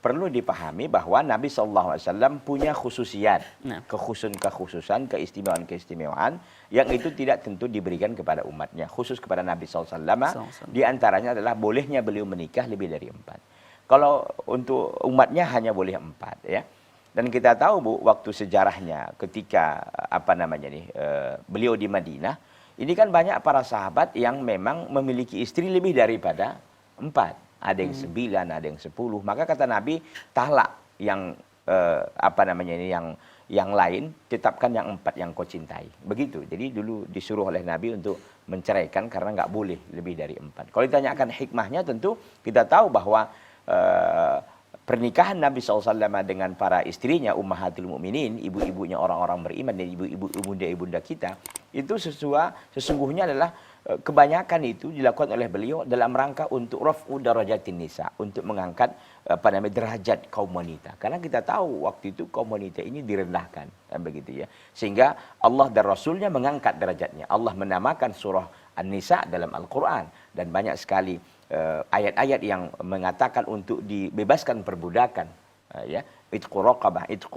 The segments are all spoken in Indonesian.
perlu dipahami bahwa Nabi SAW punya khususiat, Nah. kekhususan, keistimewaan yang itu tidak tentu diberikan kepada umatnya. Khusus kepada Nabi SAW, di antaranya adalah bolehnya beliau menikah lebih dari 4. Kalau untuk umatnya hanya boleh 4, ya. Dan kita tahu, Bu, waktu sejarahnya ketika beliau di Madinah, ini kan banyak para sahabat yang memang memiliki istri lebih daripada 4. Ada yang 9, ada yang 10. Maka kata Nabi, talak yang yang lain, tetapkan yang 4 yang kau cintai. Begitu. Jadi dulu disuruh oleh Nabi untuk menceraikan karena nggak boleh lebih dari 4. Kalau ditanyakan hikmahnya, tentu kita tahu bahwa pernikahan Nabi SAW dengan para istrinya, Ummahatul Mukminin, ibu-ibunya orang-orang beriman dan ibu-ibu ibunda kita, itu sesungguhnya adalah kebanyakan itu dilakukan oleh beliau dalam rangka untuk raf'u darajatin nisa, untuk mengangkat derajat kaum wanita. Karena kita tahu waktu itu kaum wanita ini direndahkan, begitu ya. Sehingga Allah dan Rasulnya mengangkat derajatnya. Allah menamakan surah An-Nisa dalam Al-Quran, dan banyak sekali ayat-ayat yang mengatakan untuk dibebaskan perbudakan, ya, itqu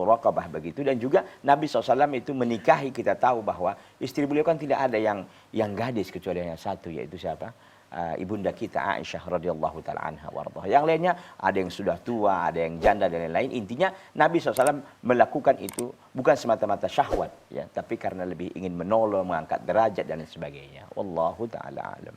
raqabah begitu. Dan juga Nabi SAW itu menikahi, kita tahu bahwa istri beliau kan tidak ada yang gadis kecuali yang satu, yaitu siapa? Ibunda kita Aisyah radhiyallahu taala anha warḍaha. Yang lainnya ada yang sudah tua, ada yang janda dan lain-lain. Intinya Nabi SAW melakukan itu bukan semata-mata syahwat, ya, tapi karena lebih ingin menolong, mengangkat derajat dan sebagainya. Wallahu taala alam.